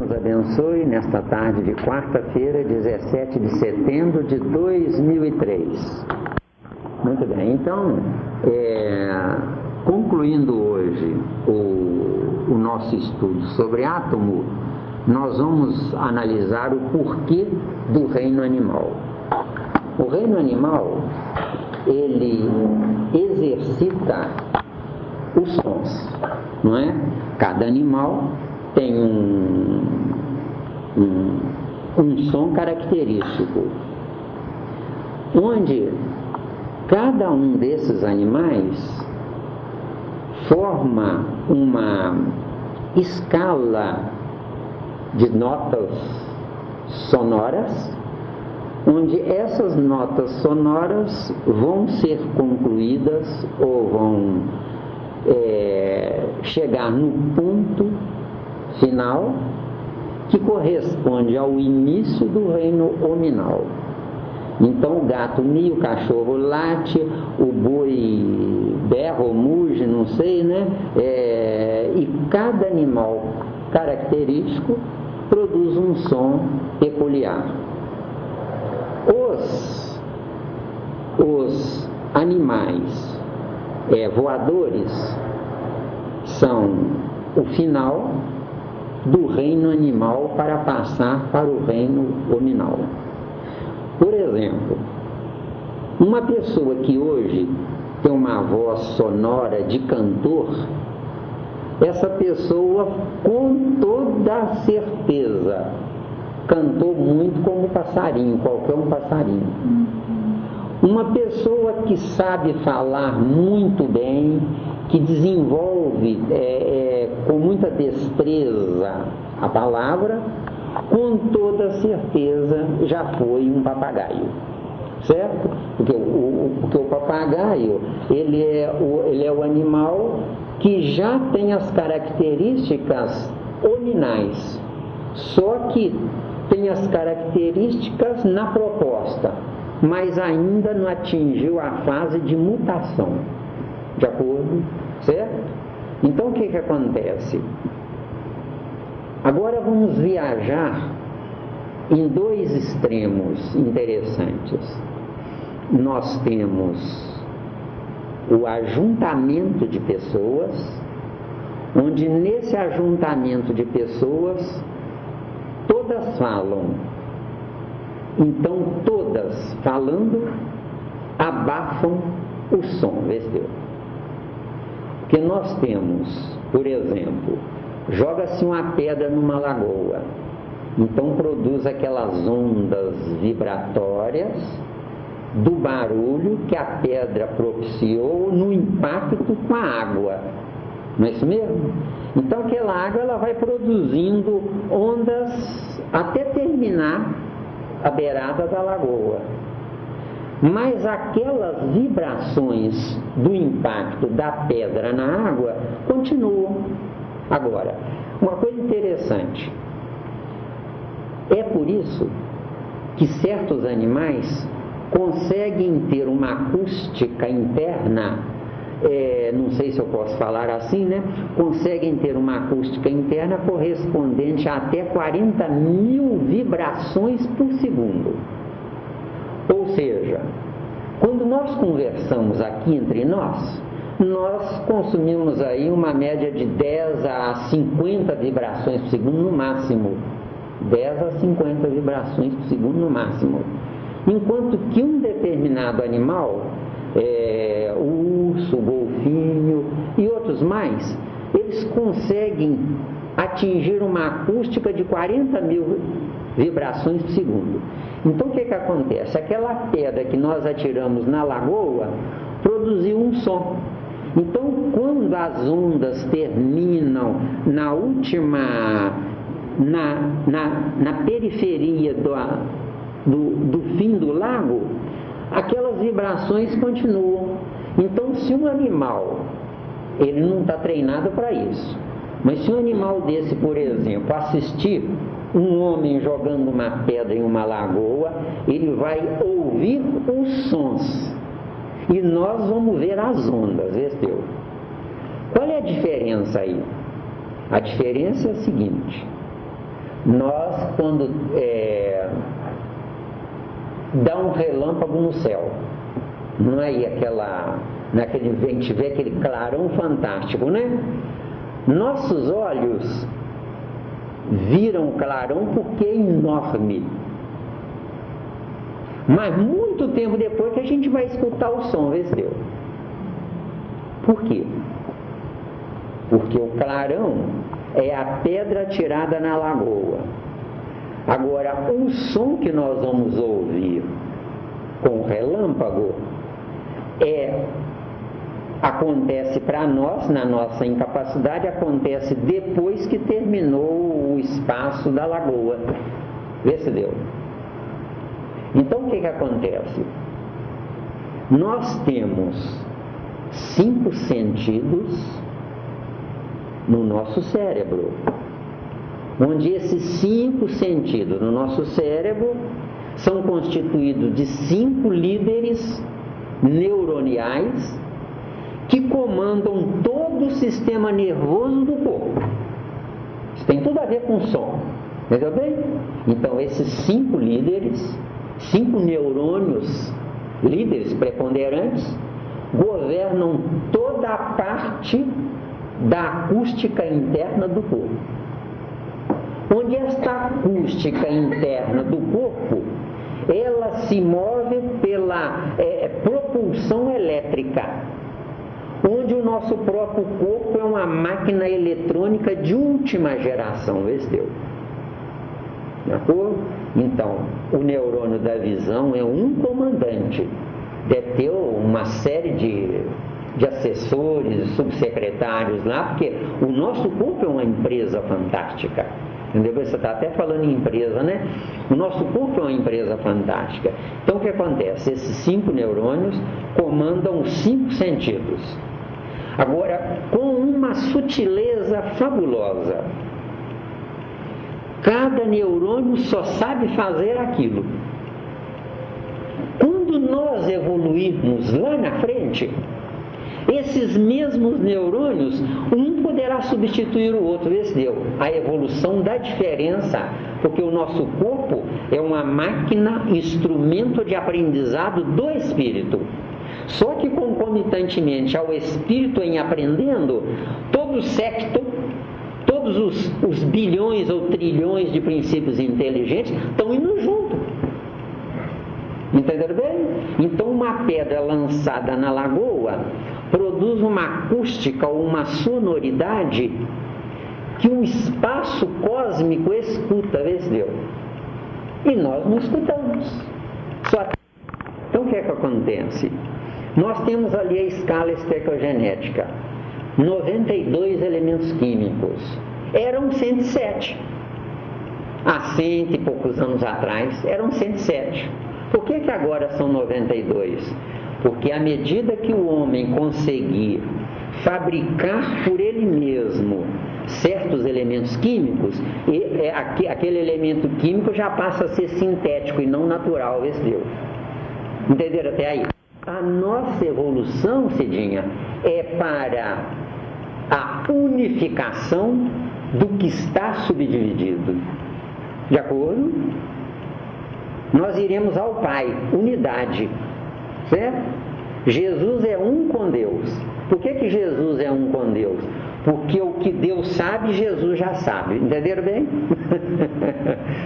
nos abençoe nesta tarde de quarta-feira, 17 de setembro de 2003. Muito bem, então, concluindo hoje o nosso estudo sobre átomo, nós vamos analisar o porquê do reino animal. O reino animal, ele exercita os sons, não é? Cada animal tem um som característico, onde cada um desses animais forma uma escala de notas sonoras, onde essas notas sonoras vão ser concluídas ou vão chegar no ponto final que corresponde ao início do reino hominal. Então o gato mia, o cachorro late, o boi berra ou muge, não sei, né? E cada animal característico produz um som peculiar. Os animais voadores são o final do reino animal para passar para o reino hominal. Por exemplo, uma pessoa que hoje tem uma voz sonora de cantor, essa pessoa com toda certeza cantou muito como passarinho, qualquer um passarinho. Uma pessoa que sabe falar muito bem, que desenvolve com muita destreza a palavra, com toda certeza já foi um papagaio, certo? Porque o papagaio, ele é o animal que já tem as características hominais, só que tem as características na proposta, mas ainda não atingiu a fase de mutação, de acordo, certo? Então o que acontece? Agora vamos viajar em dois extremos interessantes. Nós temos o ajuntamento de pessoas, onde nesse ajuntamento de pessoas todas falam. Então todas falando abafam o som, vestiu? Porque nós temos, por exemplo, joga-se uma pedra numa lagoa, então produz aquelas ondas vibratórias do barulho que a pedra propiciou no impacto com a água, não é isso mesmo? Então aquela água ela vai produzindo ondas até terminar a beirada da lagoa, mas aquelas vibrações do impacto da pedra na água continuam. Agora, uma coisa interessante, é por isso que certos animais conseguem ter uma acústica interna, não sei se eu posso falar assim, né? Conseguem ter uma acústica interna correspondente a até 40.000 vibrações por segundo. Ou seja, quando nós conversamos aqui entre nós consumimos aí uma média de 10 a 50 vibrações por segundo no máximo. 10 a 50 vibrações por segundo no máximo. Enquanto que um determinado animal, o urso, o golfinho e outros mais, eles conseguem atingir uma acústica de 40.000 vibrações por segundo. Então o que acontece? Aquela pedra que nós atiramos na lagoa produziu um som. Então quando as ondas terminam na última, na periferia do fim do lago, aquelas vibrações continuam. Então se um animal, ele não está treinado para isso, mas se um animal desse, por exemplo, assistir um homem jogando uma pedra em uma lagoa, ele vai ouvir os sons e nós vamos ver as ondas, vestiu? Qual é a diferença aí? A diferença é a seguinte: Nós, quando dá um relâmpago no céu, não é naquele a gente vê aquele clarão fantástico, né? Nossos olhos viram o clarão porque é enorme. Mas muito tempo depois que a gente vai escutar o som, vê se deu. Por quê? Porque o clarão é a pedra tirada na lagoa. Agora, o som que nós vamos ouvir com o relâmpago acontece para nós, na nossa incapacidade, acontece depois que terminou o espaço da lagoa. Vê se deu. Então, o que acontece? Nós temos 5 sentidos no nosso cérebro, onde esses 5 sentidos no nosso cérebro são constituídos de 5 líderes neuroniais que comandam todo o sistema nervoso do corpo. Isso tem tudo a ver com som, entendeu bem? Então, esses 5 líderes, 5 neurônios líderes preponderantes, governam toda a parte da acústica interna do corpo. Onde esta acústica interna do corpo, ela se move pela propulsão elétrica, onde o nosso próprio corpo é uma máquina eletrônica de última geração, deu. De acordo? Então, o neurônio da visão é um comandante, deve ter uma série de assessores, subsecretários lá, porque o nosso corpo é uma empresa fantástica. Entendeu? Você está até falando em empresa, né? O nosso corpo é uma empresa fantástica. Então, o que acontece? Esses 5 neurônios comandam os 5 sentidos. Agora, com uma sutileza fabulosa. Cada neurônio só sabe fazer aquilo. Quando nós evoluirmos lá na frente, esses mesmos neurônios, um poderá substituir o outro. Esse deu a evolução da diferença, porque o nosso corpo é uma máquina, instrumento de aprendizado do espírito. Só que concomitantemente ao espírito em aprendendo, todo o secto, todos os bilhões ou trilhões de princípios inteligentes estão indo junto. Entenderam bem? Então, uma pedra lançada na lagoa produz uma acústica ou uma sonoridade que o espaço cósmico escuta, vê se deu. E nós não escutamos. Então, o que acontece? Nós temos ali a escala estequiogenética, 92 elementos químicos. Eram 107. Há 100 e poucos anos atrás, eram 107. Por que agora são 92? Porque à medida que o homem conseguir fabricar por ele mesmo certos elementos químicos, aquele elemento químico já passa a ser sintético e não natural, vê se deu. Entenderam até aí? A nossa evolução, Cidinha, é para a unificação do que está subdividido. De acordo? Nós iremos ao Pai, unidade. Certo? Jesus é um com Deus. Por que Jesus é um com Deus? Porque o que Deus sabe, Jesus já sabe. Entenderam bem?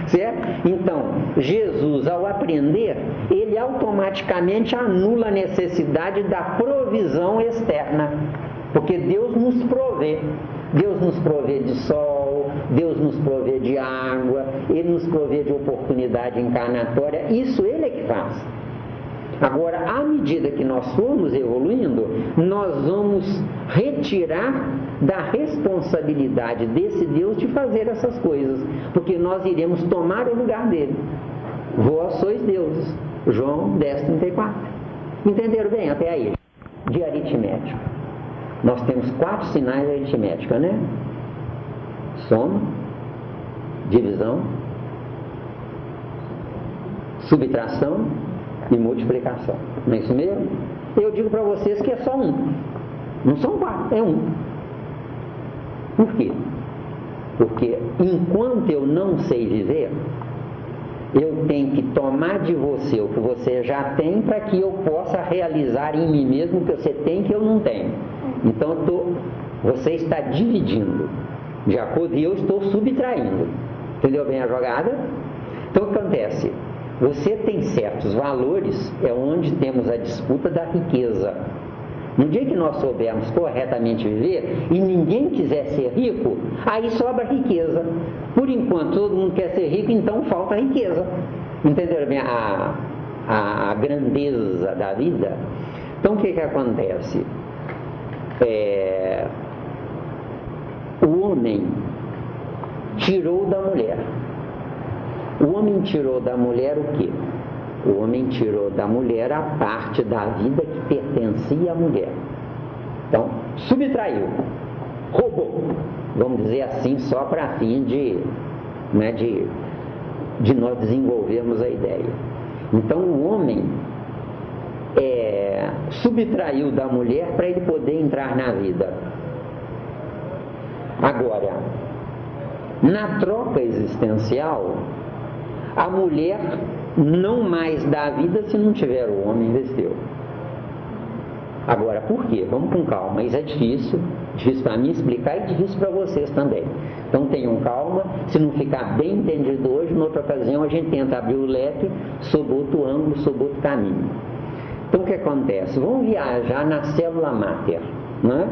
Certo? Então, Jesus, ao aprender, ele automaticamente anula a necessidade da provisão externa. Porque Deus nos provê. Deus nos provê de sol, Deus nos provê de água, Ele nos provê de oportunidade encarnatória. Isso Ele é que faz. Agora, à medida que nós formos evoluindo, nós vamos retirar da responsabilidade desse Deus de fazer essas coisas, porque nós iremos tomar o lugar dele. Vós sois deuses. João 10:34. Entenderam bem até aí? De aritmética. Nós temos 4 sinais de aritmética, né? Soma, divisão, subtração e multiplicação. Não é isso mesmo? Eu digo para vocês que é só um. Não são 4, é um. Por quê? Porque enquanto eu não sei viver, eu tenho que tomar de você o que você já tem para que eu possa realizar em mim mesmo o que você tem que eu não tenho. Então você está dividindo de acordo e eu estou subtraindo. Entendeu bem a jogada? Então o que acontece? Você tem certos valores, é onde temos a disputa da riqueza. No dia que nós soubermos corretamente viver e ninguém quiser ser rico, aí sobra riqueza. Por enquanto todo mundo quer ser rico, então falta riqueza. Entenderam bem a grandeza da vida? Então o que acontece? O homem tirou da mulher. O homem tirou da mulher o quê? O homem tirou da mulher a parte da vida que pertencia à mulher. Então, subtraiu, roubou, vamos dizer assim, só para fim de nós desenvolvermos a ideia. Então, o homem subtraiu da mulher para ele poder entrar na vida. Agora, na troca existencial, a mulher não mais dá vida se não tiver o homem investiu. Agora, por quê? Vamos com calma. Isso é difícil para mim explicar e difícil para vocês também. Então tenham calma. Se não ficar bem entendido hoje, noutra ocasião a gente tenta abrir o leque sob outro ângulo, sob outro caminho. Então o que acontece? Vamos viajar na célula máter, né?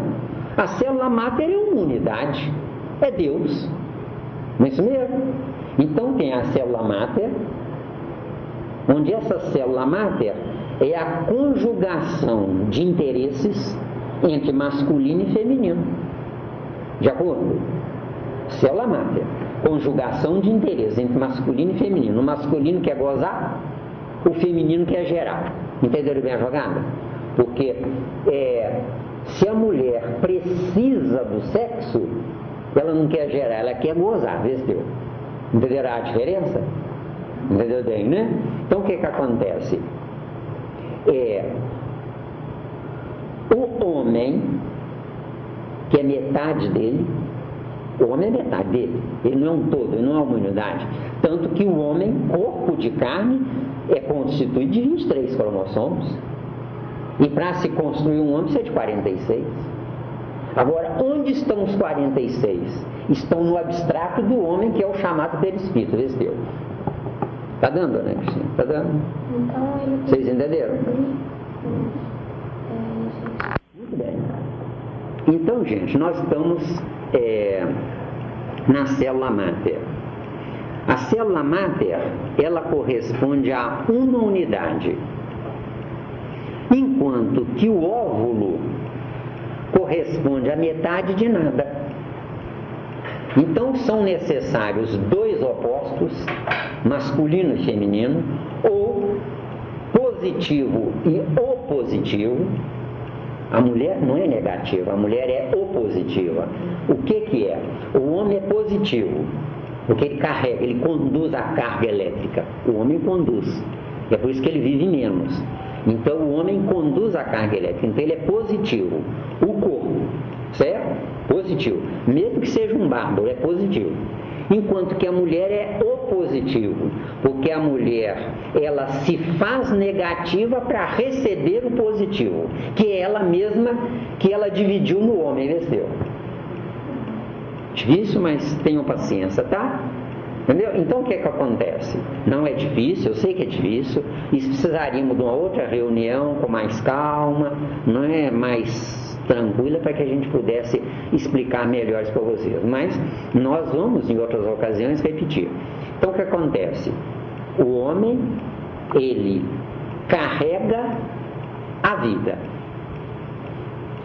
A célula máter é uma unidade, é Deus. Não é isso mesmo? Então tem a célula máter, onde essa célula máter é a conjugação de interesses entre masculino e feminino. De acordo? Célula máter, conjugação de interesses entre masculino e feminino. O masculino quer gozar, o feminino quer gerar. Entenderam bem a jogada? Porque se a mulher precisa do sexo, ela não quer gerar, ela quer gozar, vê se entenderá a diferença? Entendeu bem, né? Então o que acontece? O homem, que é metade dele, o homem é metade dele, ele não é um todo, ele não é uma unidade. Tanto que o homem, corpo de carne, é constituído de 23 cromossomos. E para se construir um homem precisa de 46. Agora, onde estão os 46? Estão no abstrato do homem, que é o chamado perispírito, vê se deu. Está dando, né, Cristina? Está dando? Então, vocês entenderam? Muito bem. Então, gente, nós estamos na célula máter. A célula máter, ela corresponde a uma unidade. Enquanto que o óvulo corresponde a metade de nada. Então são necessários dois opostos, masculino e feminino, ou positivo e opositivo. A mulher não é negativa, a mulher é opositiva. O que é? O homem é positivo, porque ele carrega, ele conduz a carga elétrica. O homem conduz, é por isso que ele vive menos. Então o homem conduz a carga elétrica, então ele é positivo. O corpo, certo? Positivo. Mesmo que seja um bárbaro, é positivo. Enquanto que a mulher é opositivo, porque a mulher, ela se faz negativa para receber o positivo, que é ela mesma, que ela dividiu no homem, venceu. Difícil, mas tenham paciência, tá? Entendeu? Então o que acontece? Não é difícil, eu sei que é difícil, e precisaríamos de uma outra reunião com mais calma, não é mais tranquila, para que a gente pudesse explicar melhor isso para vocês. Mas nós vamos, em outras ocasiões, repetir. Então o que acontece? O homem, ele carrega a vida.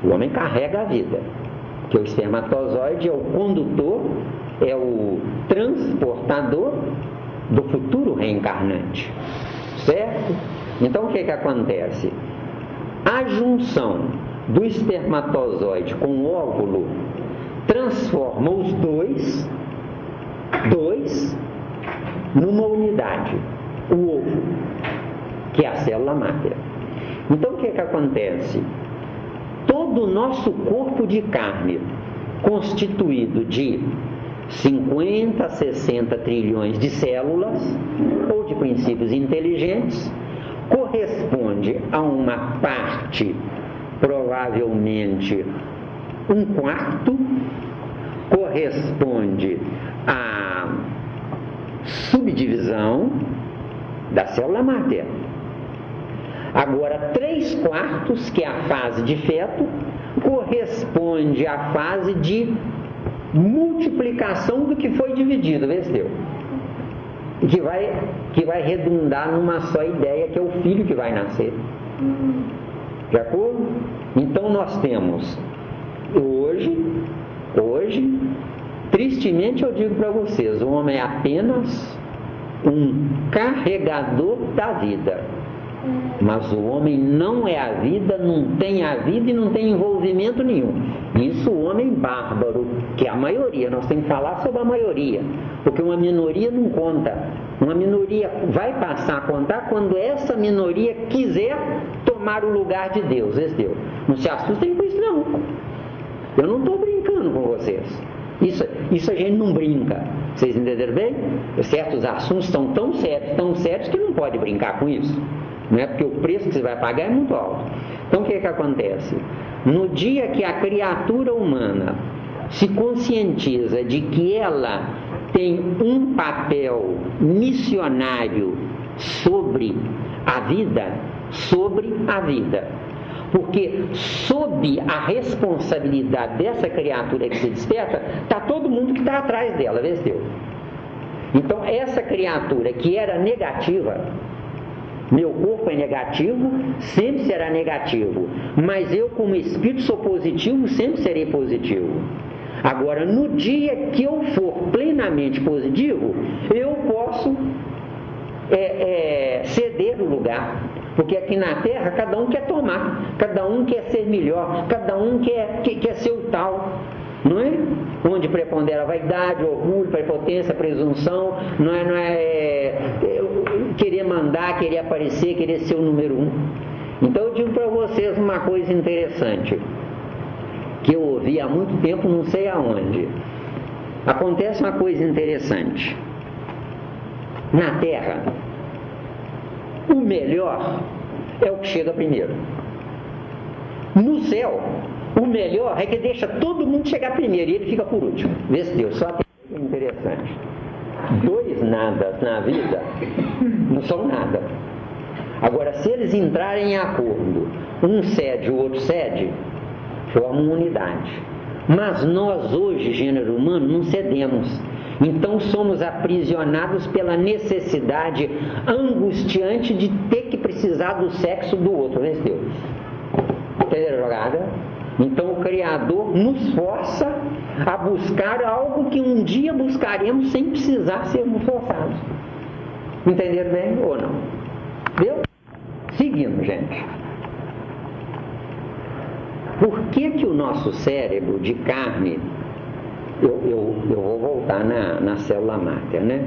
O homem carrega a vida. Que o espermatozoide é o condutor, é o transportador do futuro reencarnante. Certo? Então o que acontece? A junção do espermatozoide com o óvulo transforma os dois numa unidade, o ovo, que é a célula máter. Então o que acontece? Todo o nosso corpo de carne, constituído de 50, 60 trilhões de células ou de princípios inteligentes, corresponde a uma parte, provavelmente um quarto, corresponde à subdivisão da célula máter. Agora, 3/4, que é a fase de feto, corresponde à fase de multiplicação do que foi dividido, vê se deu? Que vai redundar numa só ideia, que é o filho que vai nascer. De acordo? Então nós temos hoje, tristemente eu digo para vocês, o homem é apenas um carregador da vida. Mas o homem não é a vida, não tem a vida e não tem envolvimento nenhum. Isso o homem bárbaro, que é a maioria. Nós temos que falar sobre a maioria, porque uma minoria não conta. Uma minoria vai passar a contar quando essa minoria quiser tomar o lugar de Deus. Não se assustem com isso, não. Eu não estou brincando com vocês. Isso a gente não brinca. Vocês entenderam bem? Certos assuntos estão tão sérios que não pode brincar com isso. Não é porque o preço que você vai pagar é muito alto. Então o que acontece? No dia que a criatura humana se conscientiza de que ela tem um papel missionário sobre a vida, porque sob a responsabilidade dessa criatura que se desperta, está todo mundo que está atrás dela, vê se deu. Então essa criatura que era negativa, meu corpo é negativo, sempre será negativo, mas eu como espírito sou positivo, sempre serei positivo. Agora, no dia que eu for plenamente positivo, eu posso ceder o lugar, porque aqui na Terra cada um quer tomar, cada um quer ser melhor, cada um quer ser o tal, não é? Onde prepondera a vaidade, o orgulho, prepotência, presunção, não é querer mandar, querer aparecer, querer ser o número 1. Então eu digo para vocês uma coisa interessante, que eu ouvi há muito tempo, não sei aonde. Acontece uma coisa interessante. Na Terra, o melhor é o que chega primeiro. No céu, o melhor é que deixa todo mundo chegar primeiro e ele fica por último. Vê se Deus, só tem coisa interessante. 2 nadas na vida não são nada. Agora, se eles entrarem em acordo, um cede, o outro cede, forma uma unidade. Mas nós hoje, gênero humano, não cedemos. Então somos aprisionados pela necessidade angustiante de ter que precisar do sexo do outro, né, Deus? Entenderam a jogada? Então o Criador nos força a buscar algo que um dia buscaremos sem precisar sermos forçados. Entenderam bem ou não? Deu? Seguindo, gente. Por que o nosso cérebro de carne, eu vou voltar na célula máter, né?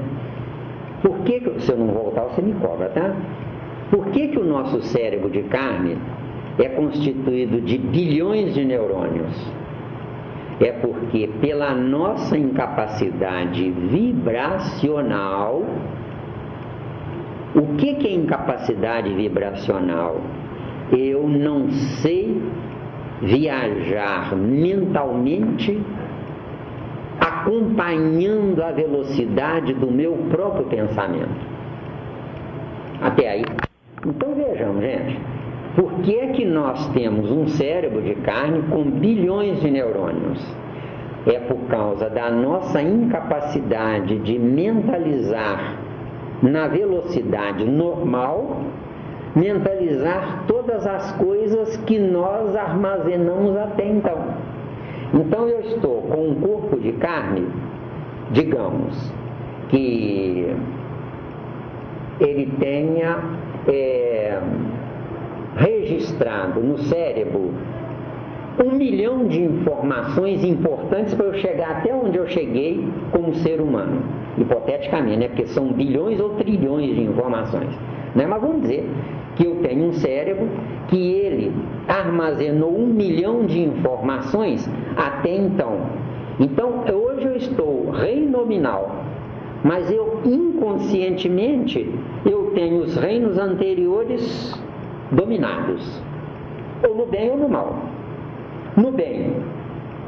Por que, se eu não voltar, você me cobra, tá? Por que o nosso cérebro de carne é constituído de bilhões de neurônios? É porque pela nossa incapacidade vibracional. O que é incapacidade vibracional? Eu não sei viajar mentalmente acompanhando a velocidade do meu próprio pensamento. Até aí? Então vejamos, gente. Por que nós temos um cérebro de carne com bilhões de neurônios? É por causa da nossa incapacidade de mentalizar na velocidade normal, mentalizar todas as coisas que nós armazenamos até então. Então eu estou com um corpo de carne, digamos, que ele tenha registrado no cérebro 1 milhão de informações importantes para eu chegar até onde eu cheguei como ser humano, hipoteticamente, né? Porque são bilhões ou trilhões de informações, né? Mas vamos dizer que eu tenho um cérebro que ele armazenou 1 milhão de informações até então. Então hoje estou rei nominal, mas eu inconscientemente eu tenho os reinos anteriores dominados, ou no bem ou no mal. No bem,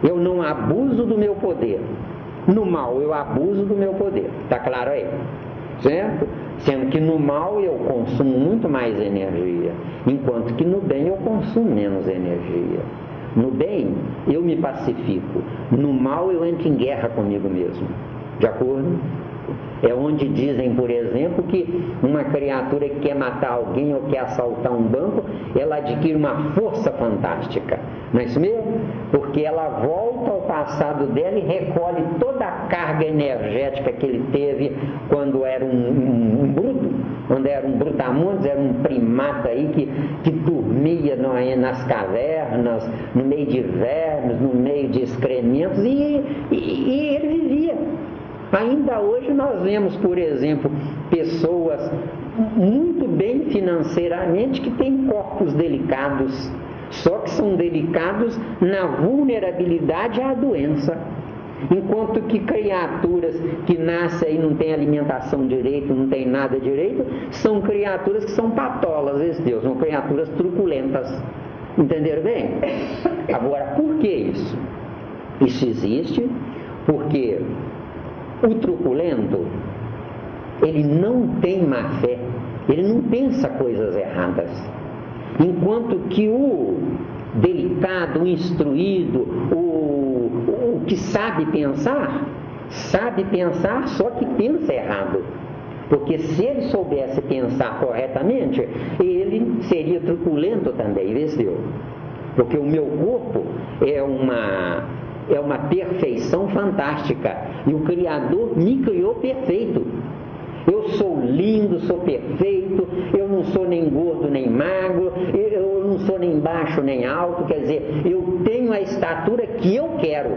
eu não abuso do meu poder. No mal, eu abuso do meu poder. Está claro aí? Certo? Sendo que no mal eu consumo muito mais energia, enquanto que no bem eu consumo menos energia. No bem, eu me pacifico. No mal, eu entro em guerra comigo mesmo. De acordo? É onde dizem, por exemplo, que uma criatura que quer matar alguém ou quer assaltar um banco, ela adquire uma força fantástica. Não é isso mesmo? Porque ela volta ao passado dela e recolhe toda a carga energética que ele teve quando era um bruto, quando era um brutamontes, era um primata aí que dormia nas cavernas, no meio de vermes, no meio de excrementos, e ele vivia. Ainda hoje nós vemos, por exemplo, pessoas muito bem financeiramente que têm corpos delicados, só que são delicados na vulnerabilidade à doença. Enquanto que criaturas que nascem e não têm alimentação direito, não têm nada direito, são criaturas que são patolas, esse Deus, são criaturas truculentas. Entenderam bem? Agora, por que isso? Isso existe porque o truculento, ele não tem má fé, ele não pensa coisas erradas. Enquanto que o delicado, o instruído, o que sabe pensar, só que pensa errado. Porque se ele soubesse pensar corretamente, ele seria truculento também, entendeu? Porque o meu corpo é uma perfeição fantástica, e o Criador me criou perfeito. Eu sou lindo, sou perfeito, eu não sou nem gordo nem magro, eu não sou nem baixo nem alto, quer dizer, eu tenho a estatura que eu quero.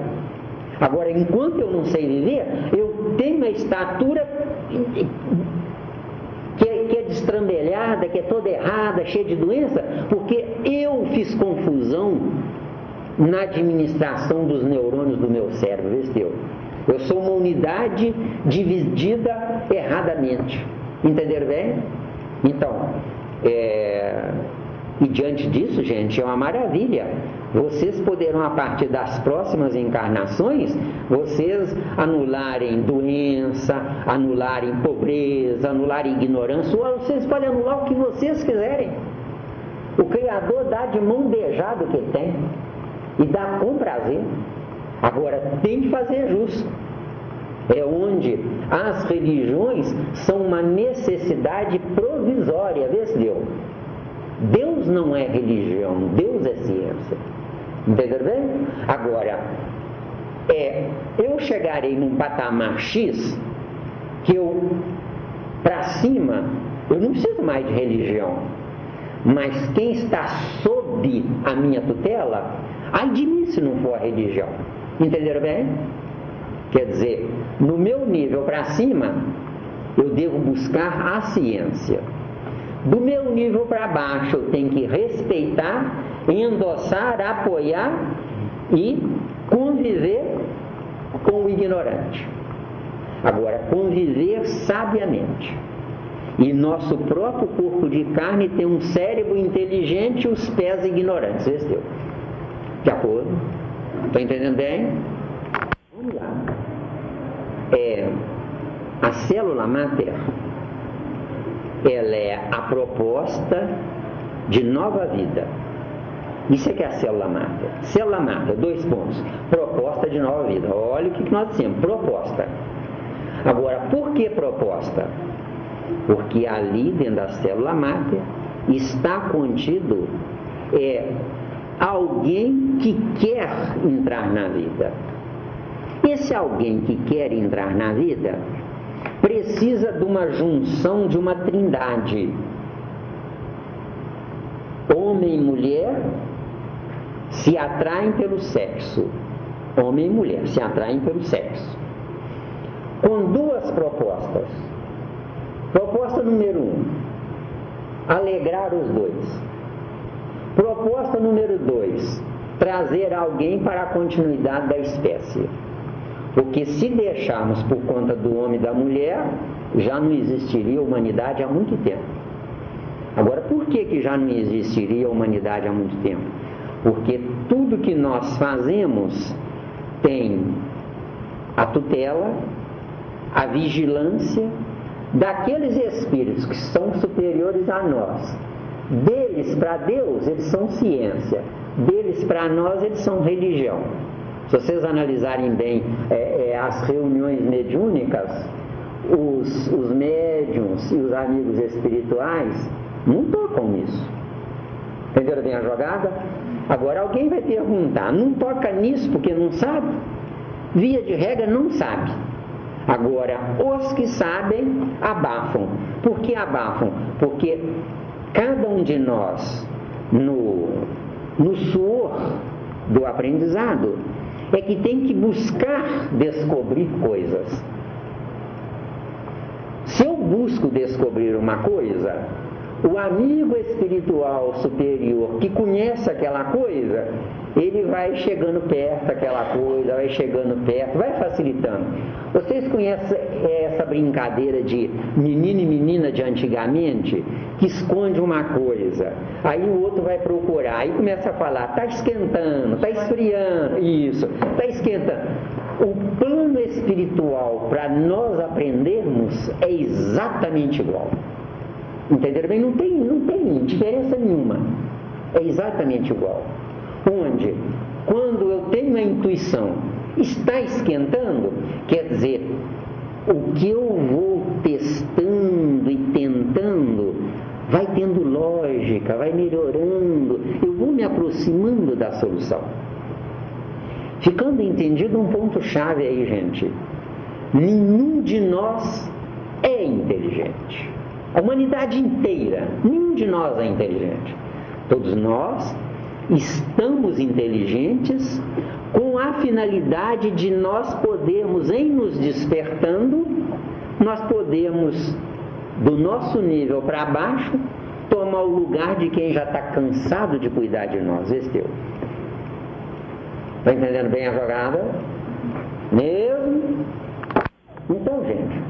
Agora, enquanto eu não sei viver, eu tenho a estatura que é destrambelhada, que é toda errada, cheia de doença, porque eu fiz confusão na administração dos neurônios do meu cérebro, entendeu? Eu sou uma unidade dividida erradamente. Entenderam bem? Então, e diante disso, gente, é uma maravilha. Vocês poderão, a partir das próximas encarnações, vocês anularem doença, anularem pobreza, anularem ignorância, ou vocês podem anular o que vocês quiserem. O Criador dá de mão beijada o que tem, e dá com prazer. Agora, tem que fazer justo. É onde as religiões são uma necessidade provisória, vê se deu. Deus não é religião, Deus é ciência. Entenderam bem? Agora, eu chegarei num patamar X que para cima, eu não preciso mais de religião. Mas quem está sob a minha tutela, ai de mim se não for a religião. Entenderam bem? Quer dizer, no meu nível para cima, eu devo buscar a ciência. Do meu nível para baixo, eu tenho que respeitar, endossar, apoiar e conviver com o ignorante. Agora, conviver sabiamente. E nosso próprio corpo de carne tem um cérebro inteligente e os pés ignorantes. Esse deu. De acordo? Estão entendendo bem? Vamos lá. A célula máter, ela é a proposta de nova vida. Isso é que é a célula máter. Célula máter, 2 pontos. Proposta de nova vida. Olha o que nós dizemos, proposta. Agora, por que proposta? Porque ali dentro da célula máter está contido alguém que quer entrar na vida. Esse alguém que quer entrar na vida precisa de uma junção de uma trindade. Homem e mulher se atraem pelo sexo. Homem e mulher se atraem pelo sexo. Com 2 propostas. Proposta número 1, alegrar os 2. Proposta número 2, trazer alguém para a continuidade da espécie. Porque se deixarmos por conta do homem e da mulher, já não existiria humanidade há muito tempo. Agora, por que já não existiria humanidade há muito tempo? Porque tudo que nós fazemos tem a tutela, a vigilância daqueles espíritos que são superiores a nós. Deles para Deus, eles são ciência. Deles para nós, eles são religião. Se vocês analisarem bem as reuniões mediúnicas, os médiuns e os amigos espirituais não tocam nisso. Entenderam bem a jogada? Agora alguém vai perguntar, não toca nisso porque não sabe? Via de regra não sabe. Agora, os que sabem, abafam. Por que abafam? Porque cada um de nós, no suor do aprendizado, é que tem que buscar descobrir coisas. Se eu busco descobrir uma coisa, o amigo espiritual superior que conhece aquela coisa, ele vai chegando perto daquela coisa, vai chegando perto, vai facilitando. Vocês conhecem essa brincadeira de menino e menina de antigamente, que esconde uma coisa, aí o outro vai procurar, aí começa a falar, está esquentando, está esfriando, isso, está esquentando. O plano espiritual para nós aprendermos é exatamente igual. Entenderam bem? Não tem diferença nenhuma. É exatamente igual. Onde, quando eu tenho a intuição, está esquentando, quer dizer, o que eu vou testando e tentando, vai tendo lógica, vai melhorando, eu vou me aproximando da solução. Ficando entendido um ponto-chave aí, gente. Nenhum de nós é inteligente. A humanidade inteira, nenhum de nós é inteligente. Todos nós estamos inteligentes com a finalidade de nós podermos, em nos despertando, nós podemos, do nosso nível para baixo, tomar o lugar de quem já está cansado de cuidar de nós. Vestiu. Está entendendo bem a jogada? Mesmo? Então, gente,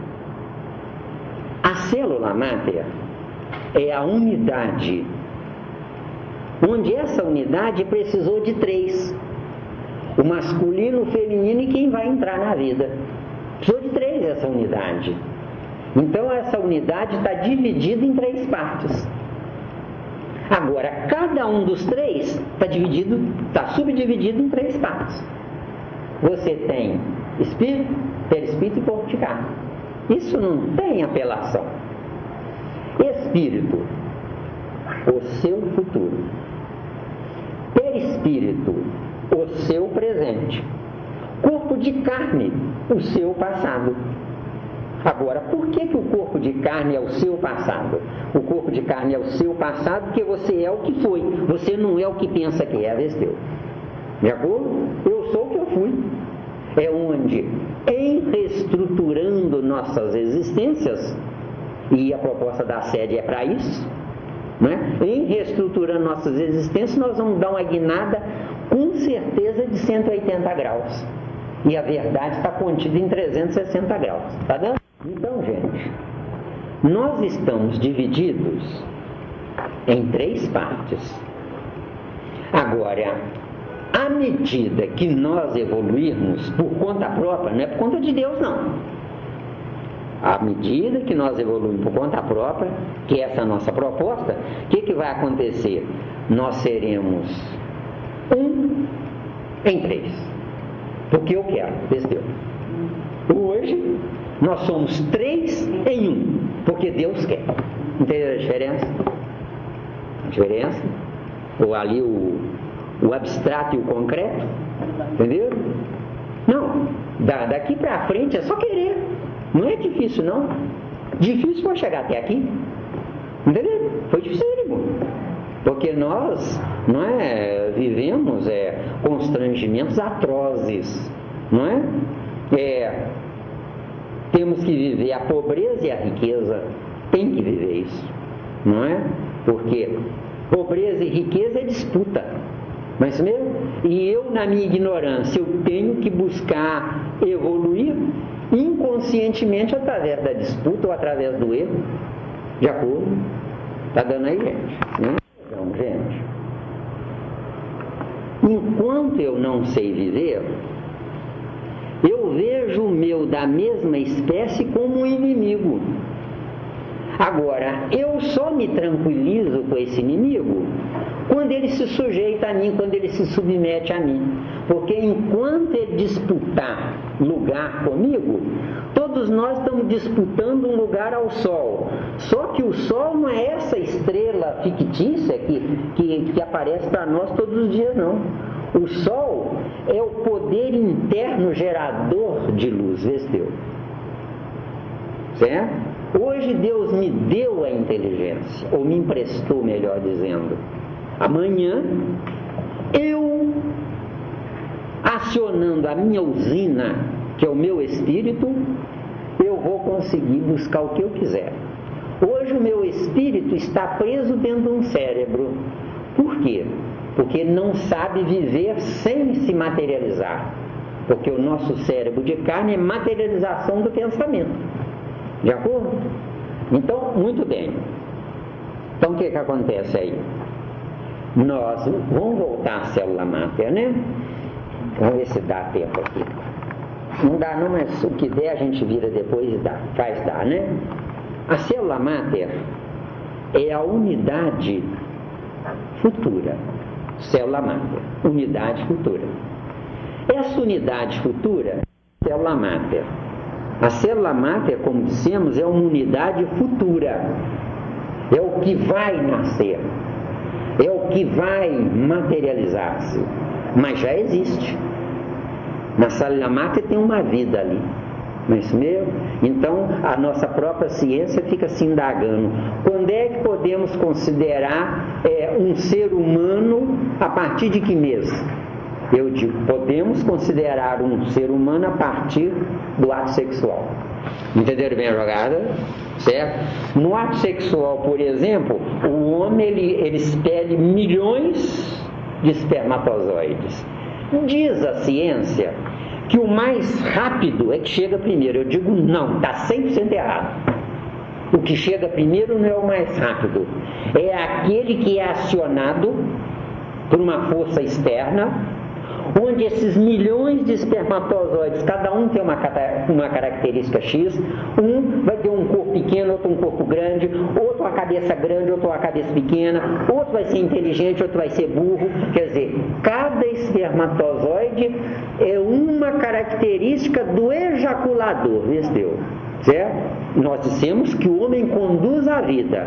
a célula máter é a unidade, onde essa unidade precisou de 3. O masculino, o feminino e quem vai entrar na vida. Precisou de 3 essa unidade. Então essa unidade está dividida em 3 partes. Agora, cada um dos 3 está subdividido em 3 partes. Você tem espírito, perispírito e corpo de carne. Isso não tem apelação. Espírito, o seu futuro. Perispírito, o seu presente. Corpo de carne, o seu passado. Agora, por que o corpo de carne é o seu passado? O corpo de carne é o seu passado porque você é o que foi. Você não é o que pensa que é, Vesteu. De acordo? Eu sou o que eu fui. É onde, em reestruturando nossas existências, e a proposta da sede é para isso, né? Em reestruturando nossas existências, nós vamos dar uma guinada com certeza de 180 graus. E a verdade está contida em 360 graus. Está dando? Então, gente, nós estamos divididos em 3 partes. Agora, à medida que nós evoluirmos por conta própria, não é por conta de Deus, não. À medida que nós evoluímos por conta própria, que é essa a nossa proposta, o que vai acontecer? Nós seremos 1 em 3. Porque eu quero, Deus. Hoje, nós somos 3 em 1, porque Deus quer. Entendeu a diferença? A diferença? Ou ali o abstrato e o concreto? Entendeu? Não, daqui para frente é só querer. Não é difícil, não. Difícil foi chegar até aqui. Entendeu? Foi dificílimo. Porque nós vivemos constrangimentos atrozes, não é? Temos que viver a pobreza e a riqueza, tem que viver isso, não é? Porque pobreza e riqueza é disputa, mas mesmo, e eu na minha ignorância, eu tenho que buscar evoluir inconscientemente através da disputa ou através do erro. De acordo? Está dando aí, gente? Né? Então, gente, enquanto eu não sei viver, eu vejo o meu da mesma espécie como um inimigo. Agora, eu só me tranquilizo com esse inimigo quando ele se sujeita a mim, quando ele se submete a mim. Porque enquanto ele disputar lugar comigo, todos nós estamos disputando um lugar ao Sol. Só que o Sol não é essa estrela fictícia que aparece para nós todos os dias, não. O Sol é o poder interno gerador de luz, vê-se. Certo? Hoje Deus me deu a inteligência, ou me emprestou, melhor dizendo. Amanhã, eu, acionando a minha usina, que é o meu espírito, eu vou conseguir buscar o que eu quiser. Hoje o meu espírito está preso dentro de um cérebro. Por quê? Porque ele não sabe viver sem se materializar. Porque o nosso cérebro de carne é materialização do pensamento. De acordo? Então, muito bem. Então, o que acontece aí? Nós vamos voltar à célula máter, né? Vamos ver se dá tempo aqui. Não dá não, mas o que der a gente vira depois e dá. Faz dar, né? A célula máter é a unidade futura. Célula máter. Unidade futura. Essa unidade futura, célula máter. A célula máter, como dissemos, é uma unidade futura. É o que vai nascer. É o que vai materializar-se. Mas já existe. Na célula máter tem uma vida ali. Não é isso mesmo? Então, a nossa própria ciência fica se indagando. Quando é que podemos considerar um ser humano a partir de que mês? Eu digo, podemos considerar um ser humano a partir do ato sexual. Entenderam bem a jogada? Certo? No ato sexual, por exemplo, o homem ele expele milhões de espermatozoides. Diz a ciência que o mais rápido é que chega primeiro. Eu digo não, está 100% errado. O que chega primeiro não é o mais rápido. É aquele que é acionado por uma força externa, onde esses milhões de espermatozoides, cada um tem uma característica X, um vai ter um corpo pequeno, outro um corpo grande, outro uma cabeça grande, outro uma cabeça pequena, outro vai ser inteligente, outro vai ser burro. Quer dizer, cada espermatozoide é uma característica do ejaculador, entendeu? Certo? Nós dissemos que o homem conduz a vida,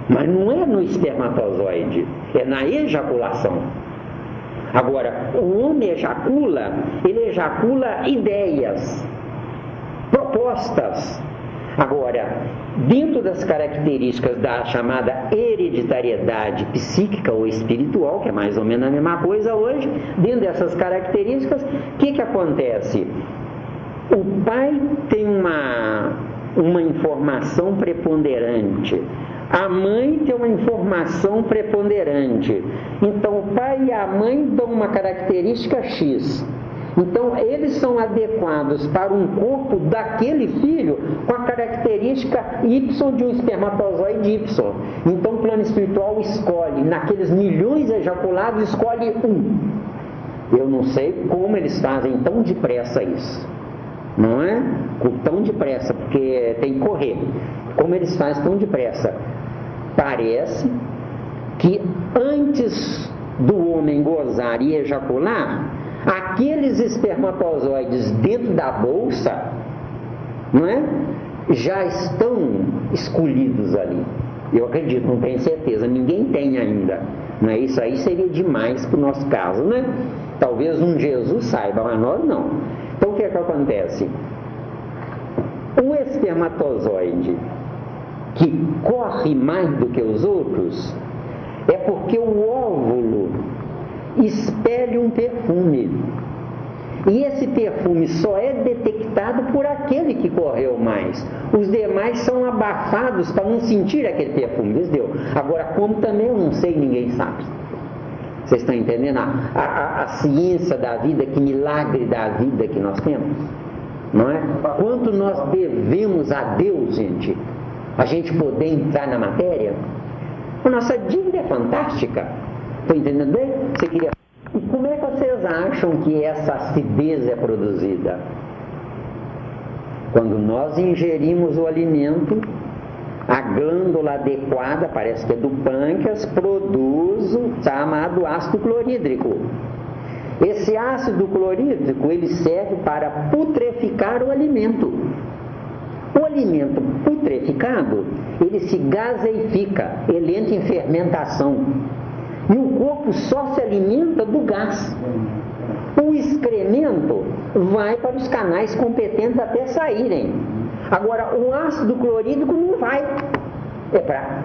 mas não é no espermatozoide, é na ejaculação. Agora, o homem ele ejacula ideias, propostas. Agora, dentro das características da chamada hereditariedade psíquica ou espiritual, que é mais ou menos a mesma coisa hoje, dentro dessas características, o que acontece? O pai tem uma informação preponderante. A mãe tem uma informação preponderante. Então, o pai e a mãe dão uma característica X. Então, eles são adequados para um corpo daquele filho com a característica Y de um espermatozoide Y. Então, o plano espiritual escolhe, naqueles milhões ejaculados, escolhe um. Eu não sei como eles fazem tão depressa isso. Não é? Tão depressa, porque tem que correr. Como eles fazem tão depressa? Parece que antes do homem gozar e ejacular, aqueles espermatozoides dentro da bolsa, não é? Já estão escolhidos ali. Eu acredito, não tenho certeza, ninguém tem ainda. Não é? Isso aí seria demais para o nosso caso, né? Talvez um Jesus saiba, mas nós não. Então o que é que acontece? O espermatozoide que corre mais do que os outros é porque o óvulo expele um perfume. E esse perfume só é detectado por aquele que correu mais. Os demais são abafados para não sentir aquele perfume, entendeu? Agora, como também eu não sei, ninguém sabe. Vocês estão entendendo a ciência da vida, que milagre da vida que nós temos? Não é? Quanto nós devemos a Deus, gente, a gente poder entrar na matéria? A nossa dívida é fantástica. Estão entendendo bem? Você queria... E como é que vocês acham que essa acidez é produzida? Quando nós ingerimos o alimento, a glândula adequada, parece que é do pâncreas, produz o chamado ácido clorídrico. Esse ácido clorídrico, ele serve para putreficar o alimento. O alimento putreficado, ele se gaseifica, ele entra em fermentação. E o corpo só se alimenta do gás. O excremento vai para os canais competentes até saírem. Agora, o ácido clorídrico não vai. É para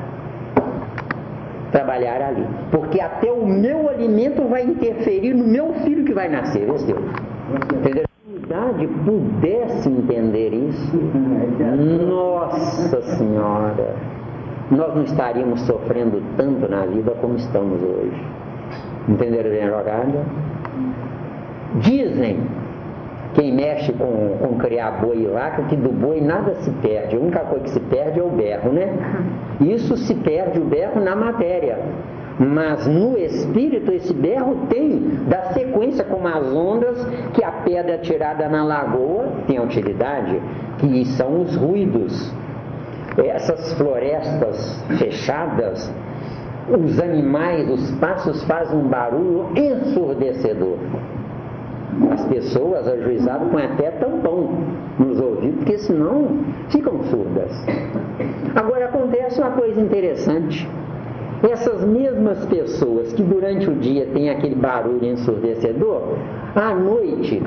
trabalhar ali. Porque até o meu alimento vai interferir no meu filho que vai nascer. Entendeu? Se a humanidade pudesse entender isso, nossa Senhora, nós não estaríamos sofrendo tanto na vida como estamos hoje. Entenderam bem a jogada? Dizem, quem mexe com criar boi e vaca, que do boi nada se perde. A única coisa que se perde é o berro, né? Isso se perde o berro na matéria. Mas no espírito esse berro tem, da sequência como as ondas, que a pedra atirada na lagoa tem a utilidade, que são os ruídos. Essas florestas fechadas, os animais, os passos fazem um barulho ensurdecedor. As pessoas ajuizadas põem até tampão nos ouvidos, porque senão ficam surdas. Agora acontece uma coisa interessante. Essas mesmas pessoas que durante o dia têm aquele barulho ensurdecedor, à noite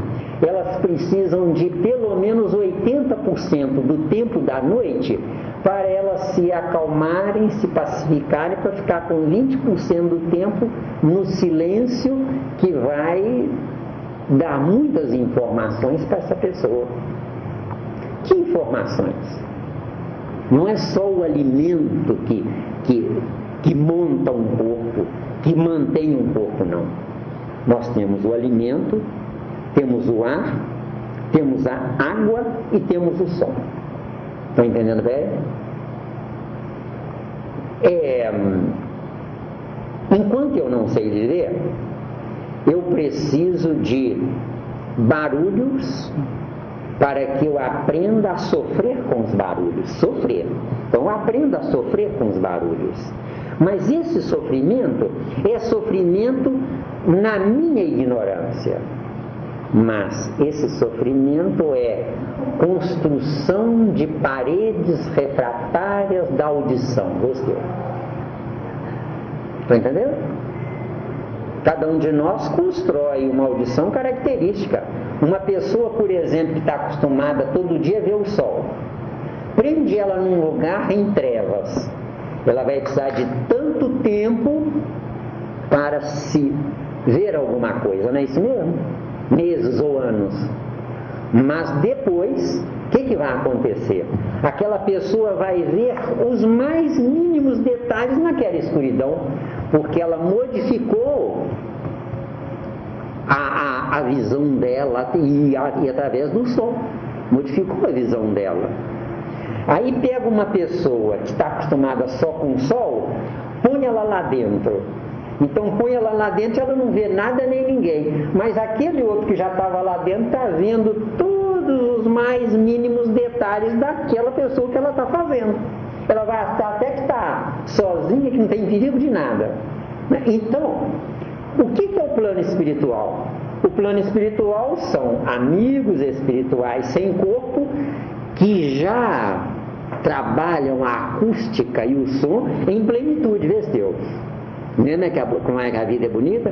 elas precisam de pelo menos 80% do tempo da noite para elas se acalmarem, se pacificarem, para ficar com 20% do tempo no silêncio, que vai dar muitas informações para essa pessoa. Que informações? Não é só o alimento que monta um corpo, que mantém um corpo, não. Nós temos o alimento, temos o ar, temos a água e temos o som. Estão entendendo bem? Enquanto eu não sei viver, eu preciso de barulhos para que eu aprenda a sofrer com os barulhos. Sofrer. Então, eu aprendo a sofrer com os barulhos. Mas esse sofrimento é sofrimento na minha ignorância. Mas esse sofrimento é construção de paredes refratárias da audição. Gostei? Estão entendendo? Cada um de nós constrói uma audição característica. Uma pessoa, por exemplo, que está acostumada todo dia a ver o sol, prende ela num lugar em trevas. Ela vai precisar de tanto tempo para se ver alguma coisa, não é isso mesmo? Meses ou anos. Mas depois, o que vai acontecer? Aquela pessoa vai ver os mais mínimos detalhes naquela escuridão, porque ela modificou a visão dela e através do som modificou a visão dela. Aí pega uma pessoa que está acostumada só com o sol, põe ela lá dentro. Então põe ela lá dentro e ela não vê nada nem ninguém. Mas aquele outro que já estava lá dentro está vendo todos os mais mínimos detalhes daquela pessoa que ela está fazendo. Ela vai achar até que está sozinha, que não tem perigo de nada. Então, o que é o plano espiritual? O plano espiritual são amigos espirituais sem corpo que já trabalham a acústica e o som em plenitude, vê se deu. Entendeu como é que a vida é bonita?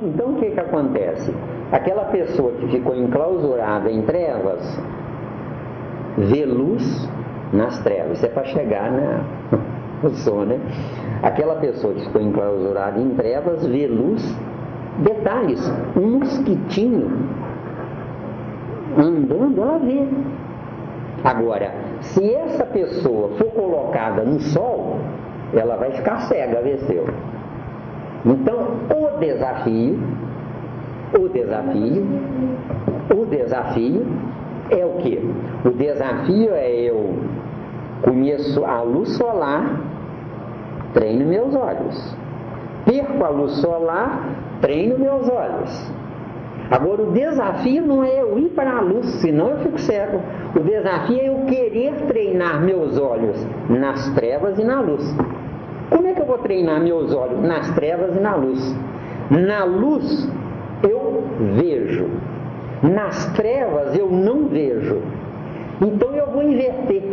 Então o que acontece? Aquela pessoa que ficou enclausurada em trevas vê luz nas trevas. Isso é para chegar no som, né? Aquela pessoa que ficou enclausurada em trevas vê luz. Detalhes, um mosquitinho andando, ela vê. Agora, se essa pessoa for colocada no sol, ela vai ficar cega, vê seu. Então, o desafio é o quê? O desafio é eu conheço a luz solar, treino meus olhos. Perco a luz solar, treino meus olhos. Agora, o desafio não é eu ir para a luz, senão eu fico cego. O desafio é eu querer treinar meus olhos nas trevas e na luz. Como é que eu vou treinar meus olhos nas trevas e na luz? Na luz eu vejo, nas trevas eu não vejo. Então eu vou inverter.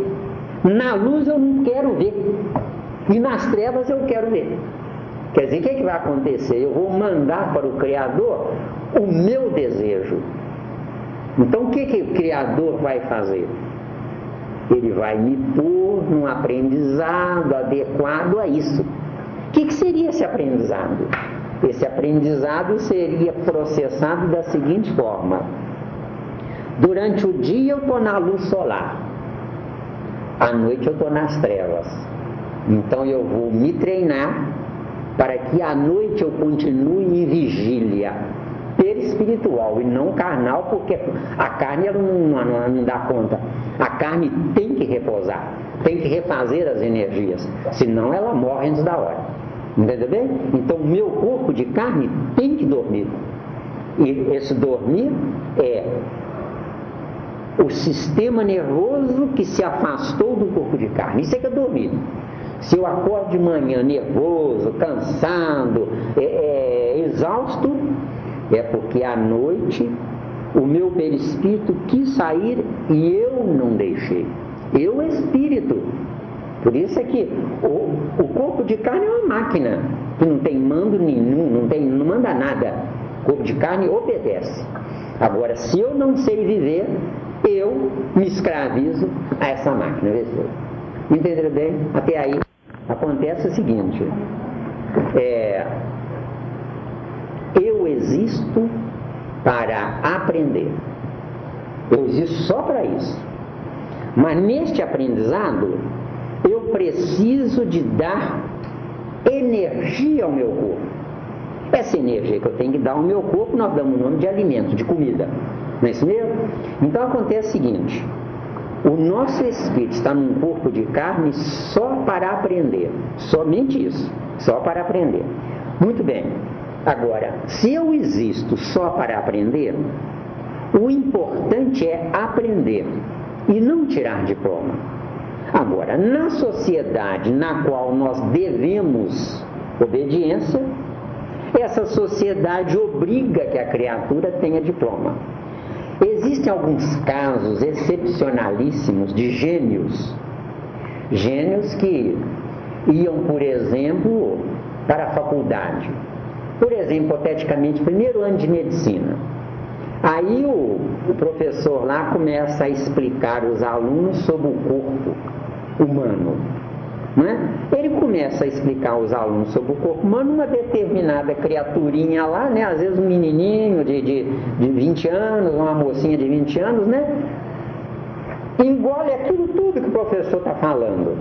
Na luz eu não quero ver, e nas trevas eu quero ver. Quer dizer, o que vai acontecer? Eu vou mandar para o Criador o meu desejo. Então o que o Criador vai fazer? Ele vai me pôr num aprendizado adequado a isso. O que seria esse aprendizado? Esse aprendizado seria processado da seguinte forma: durante o dia eu estou na luz solar, à noite eu estou nas trevas. Então eu vou me treinar para que à noite eu continue em vigília perispiritual e não carnal, porque a carne ela não dá conta. A carne tem que repousar, tem que refazer as energias, senão ela morre antes da hora. Entendeu bem? Então o meu corpo de carne tem que dormir. E esse dormir é o sistema nervoso que se afastou do corpo de carne. Isso é que é dormir. Se eu acordo de manhã nervoso, cansado, exausto, é porque à noite o meu perispírito quis sair e eu não deixei. Eu, espírito. Por isso é que o corpo de carne é uma máquina que não tem mando nenhum, não manda nada. O corpo de carne obedece. Agora, se eu não sei viver, eu me escravizo a essa máquina. Entenderam bem? Até aí acontece o seguinte: eu existo para aprender. Eu existo só para isso. Mas neste aprendizado, eu preciso de dar energia ao meu corpo. Essa energia que eu tenho que dar ao meu corpo, nós damos o nome de alimento, de comida. Não é isso mesmo? Então acontece o seguinte: o nosso espírito está num corpo de carne só para aprender. Somente isso. Só para aprender. Muito bem. Agora, se eu existo só para aprender, o importante é aprender e não tirar diploma. Agora, na sociedade na qual nós devemos obediência, essa sociedade obriga que a criatura tenha diploma. Existem alguns casos excepcionalíssimos de gênios que iam, por exemplo, para a faculdade. Por exemplo, hipoteticamente, primeiro ano de medicina. Aí o professor lá começa a explicar aos alunos sobre o corpo humano. Né? Ele começa a explicar aos alunos sobre o corpo humano, uma determinada criaturinha lá, né? Às vezes um menininho de 20 anos, uma mocinha de 20 anos, né? Engole aquilo tudo que o professor está falando.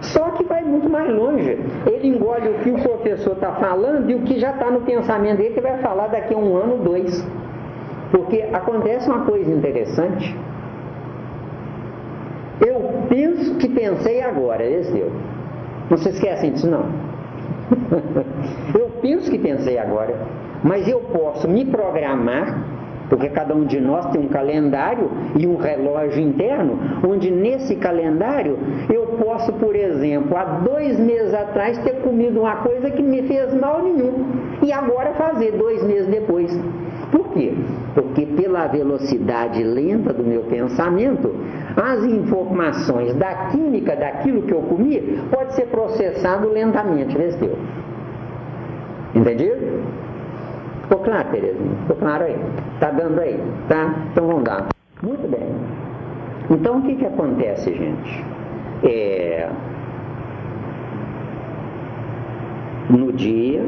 Só que vai muito mais longe. Ele engole o que o professor está falando e o que já está no pensamento dele, que vai falar daqui a 1 ano, 2. Porque acontece uma coisa interessante. Eu penso que pensei agora, não se esquecem disso não. Eu penso que pensei agora, mas eu posso me programar, porque cada um de nós tem um calendário e um relógio interno, onde nesse calendário eu posso, por exemplo, há 2 meses atrás ter comido uma coisa que não me fez mal nenhum, e agora fazer 2 meses depois. Por quê? Porque pela velocidade lenta do meu pensamento, as informações da química daquilo que eu comi pode ser processado lentamente. Entendido? Ficou claro, Terezinha? Ficou claro aí? Está dando aí? Tá? Então vamos lá. Muito bem. Então o que acontece, gente? No dia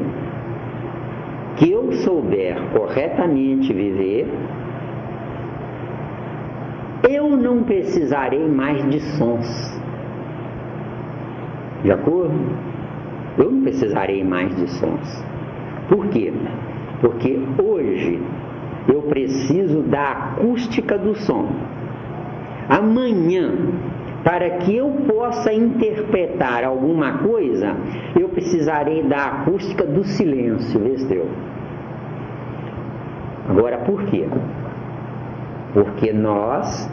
que eu souber corretamente viver, eu não precisarei mais de sons. De acordo? Eu não precisarei mais de sons. Por quê? Porque hoje eu preciso da acústica do som. Amanhã, para que eu possa interpretar alguma coisa, eu precisarei da acústica do silêncio, entendeu? Agora, por quê? Porque nós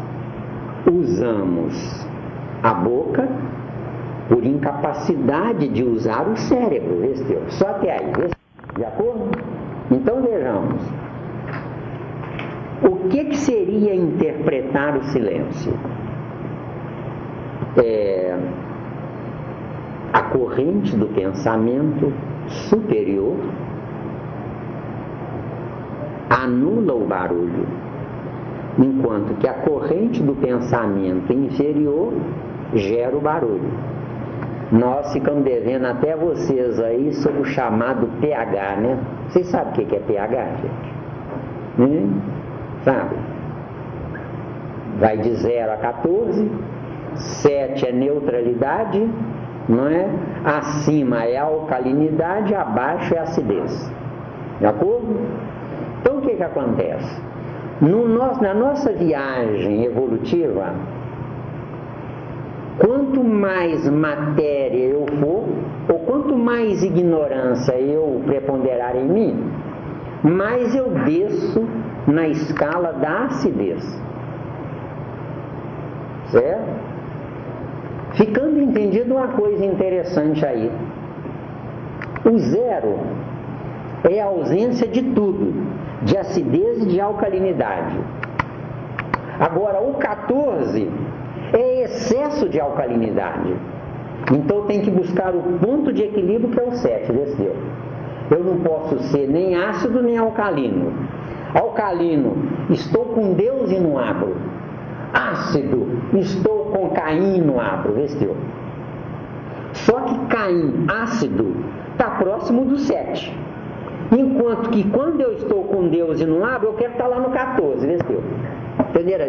usamos a boca por incapacidade de usar o cérebro, entendeu? Só até aí, de acordo? Então vejamos. O que seria interpretar o silêncio? A corrente do pensamento superior anula o barulho, enquanto que a corrente do pensamento inferior gera o barulho. Nós ficamos devendo até vocês aí sobre o chamado pH, né? Vocês sabem o que é pH, gente? Sabe? Vai de 0 a 14, 7 é neutralidade, não é? Acima é alcalinidade, abaixo é acidez. De acordo? Então o que acontece? Na nossa viagem evolutiva, quanto mais matéria eu for, ou quanto mais ignorância eu preponderar em mim, mais eu desço na escala da acidez. Certo? Ficando entendido uma coisa interessante aí. O 0 é a ausência de tudo, de acidez e de alcalinidade. Agora, o 14 é excesso de alcalinidade. Então tem que buscar o ponto de equilíbrio, que é o 7, desceu. Eu não posso ser nem ácido nem alcalino. Alcalino, estou com Deus e não abro. Ácido, estou com Caim e não abro, desceu. Só que Caim, ácido, está próximo do 7. Enquanto que quando eu estou com Deus e não abro, eu quero estar lá no 14, desceu. Entenderam?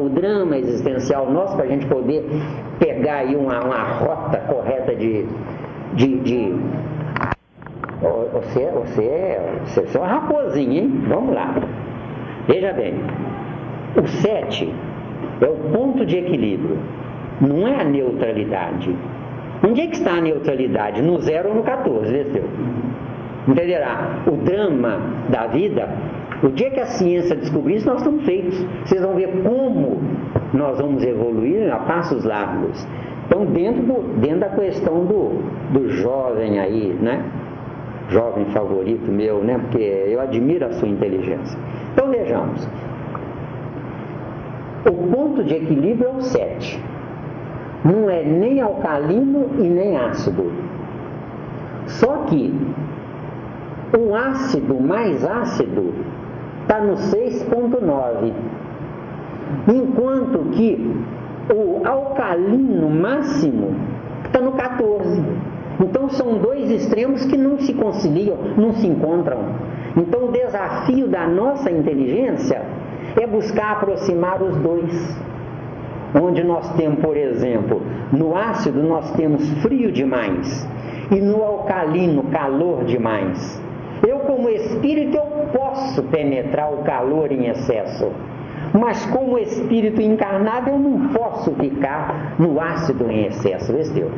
O drama existencial nosso, para a gente poder pegar aí uma rota correta de você é uma raposinha, hein? Vamos lá. Veja bem, o 7 é o ponto de equilíbrio, não é a neutralidade. Onde é que está a neutralidade? No 0 ou no 14, desceu. Entenderá? O drama da vida, o dia que a ciência descobrir isso, nós estamos feitos. Vocês vão ver como nós vamos evoluir a passos largos. Então, dentro da questão do jovem aí, né? Jovem favorito meu, né? Porque eu admiro a sua inteligência. Então, vejamos. O ponto de equilíbrio é o 7. Não é nem alcalino e nem ácido. Só que o ácido mais ácido está no 6,9, enquanto que o alcalino máximo está no 14. Então são dois extremos que não se conciliam, não se encontram. Então o desafio da nossa inteligência é buscar aproximar os dois. Onde nós temos, por exemplo, no ácido nós temos frio demais e no alcalino calor demais. Eu, como espírito, eu posso penetrar o calor em excesso, mas como espírito encarnado eu não posso ficar no ácido em excesso. Esse Deus,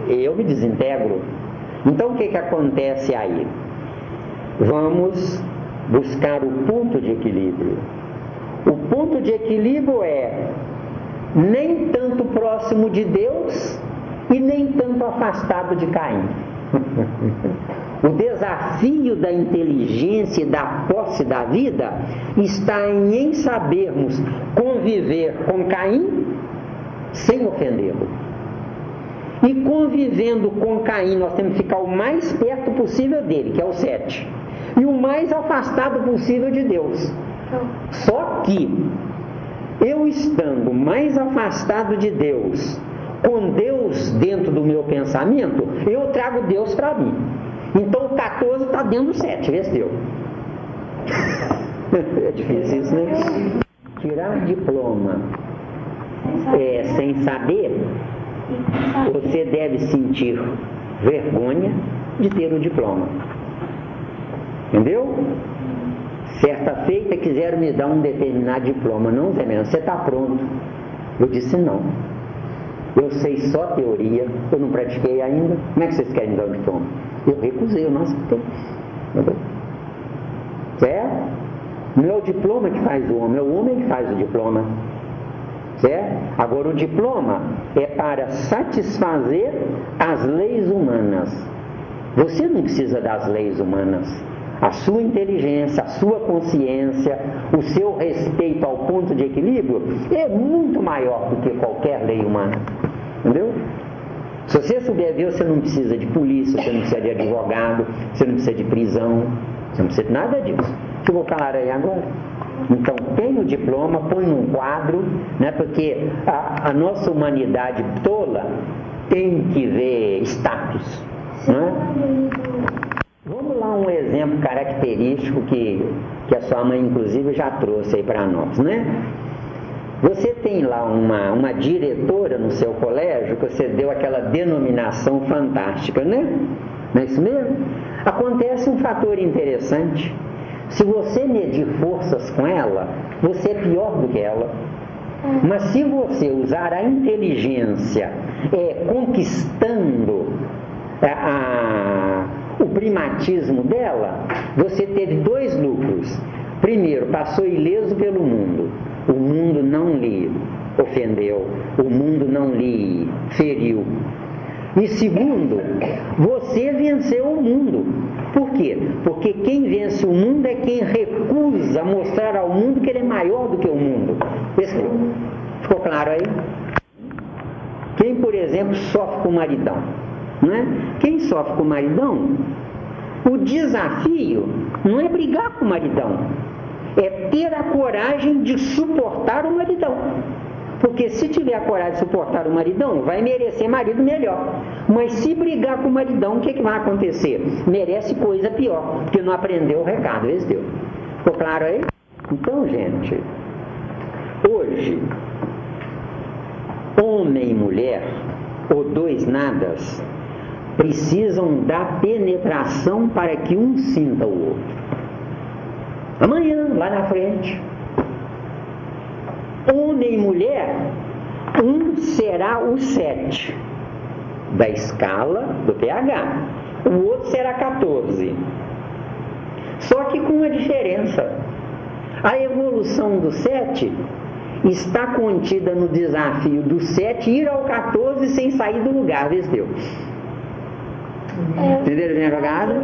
eu me desintegro. Então o que acontece aí? Vamos buscar o ponto de equilíbrio. O ponto de equilíbrio é nem tanto próximo de Deus e nem tanto afastado de Caim. O desafio da inteligência e da posse da vida está em sabermos conviver com Caim sem ofendê-lo. E convivendo com Caim, nós temos que ficar o mais perto possível dele, que é o 7, e o mais afastado possível de Deus. Só que eu estando mais afastado de Deus, com Deus dentro do meu pensamento, eu trago Deus para mim. Então o 14 está dentro do 7, vê se deu. É difícil isso, né? Tirar diploma sem saber, você deve sentir vergonha de ter o diploma. Entendeu? Certa feita quiseram me dar um determinado diploma. Não, Zé Menino, você está pronto? Eu disse não. Eu sei só teoria, eu não pratiquei ainda. Como é que vocês querem me dar o diploma? Eu recusei, eu não aceitei. Entendeu? Certo? Não é o diploma que faz o homem, é o homem que faz o diploma. Certo? Agora o diploma é para satisfazer as leis humanas. Você não precisa das leis humanas. A sua inteligência, a sua consciência, o seu respeito ao ponto de equilíbrio é muito maior do que qualquer lei humana. Entendeu? Se você souber ver, você não precisa de polícia, você não precisa de advogado, você não precisa de prisão, você não precisa de nada disso. Ficou claro aí agora? Então, tem o diploma, põe num quadro, né, porque a nossa humanidade tola tem que ver status. Né? Vamos lá um exemplo característico que a sua mãe, inclusive, já trouxe aí para nós, né? Você tem lá uma diretora no seu colégio, que você deu aquela denominação fantástica, né? Não é isso mesmo? Acontece um fator interessante. Se você medir forças com ela, você é pior do que ela. Mas se você usar a inteligência conquistando o primatismo dela, você teve dois lucros. Primeiro, passou ileso pelo mundo. O mundo não lhe ofendeu, o mundo não lhe feriu. E segundo, você venceu o mundo. Por quê? Porque quem vence o mundo é quem recusa mostrar ao mundo que ele é maior do que o mundo. Ficou claro aí? Quem, por exemplo, sofre com o maridão, não é? Quem sofre com o maridão, o desafio não é brigar com o maridão, é ter a coragem de suportar o maridão. Porque se tiver a coragem de suportar o maridão, vai merecer marido melhor. Mas se brigar com o maridão, o que vai acontecer? Merece coisa pior, porque não aprendeu o recado, esse deu. Ficou claro aí? Então, gente, hoje, homem e mulher, ou dois nadas, precisam da penetração para que um sinta o outro. Amanhã, lá na frente, homem e mulher, um será o 7 da escala do pH, o outro será 14. Só que com uma diferença. A evolução do 7 está contida no desafio do 7 ir ao 14 sem sair do lugar, entendeu? Entenderam minha jogada?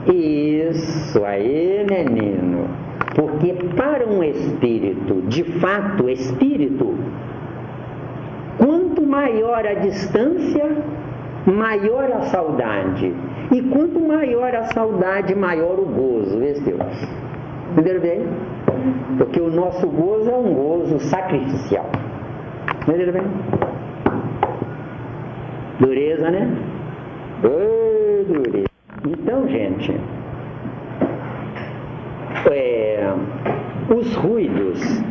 Isso aí, menino. Porque para um espírito, de fato espírito, quanto maior a distância, maior a saudade. E quanto maior a saudade, maior o gozo. Entenderam bem? Porque o nosso gozo é um gozo sacrificial. Entenderam bem? Dureza, né? Dureza. Então, gente, os ruídos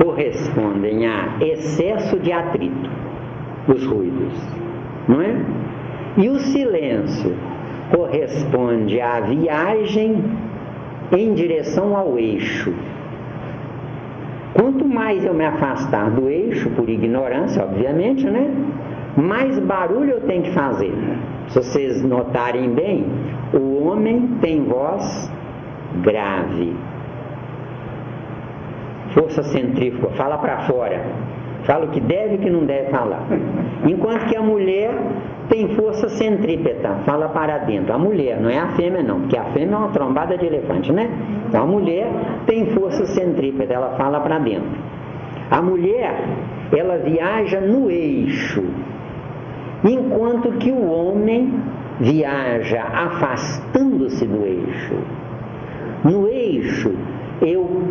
correspondem a excesso de atrito, os ruídos, não é? E o silêncio corresponde à viagem em direção ao eixo. Quanto mais eu me afastar do eixo, por ignorância, obviamente, né? Mais barulho eu tenho que fazer. Se vocês notarem bem, o homem tem voz grave. Força centrífuga, fala para fora. Fala o que deve e o que não deve falar. Enquanto que a mulher tem força centrípeta, fala para dentro. A mulher, não é a fêmea não, porque a fêmea é uma trombada de elefante, né? Então a mulher tem força centrípeta, ela fala para dentro. A mulher, ela viaja no eixo, enquanto que o homem viaja afastando-se do eixo. No eixo, eu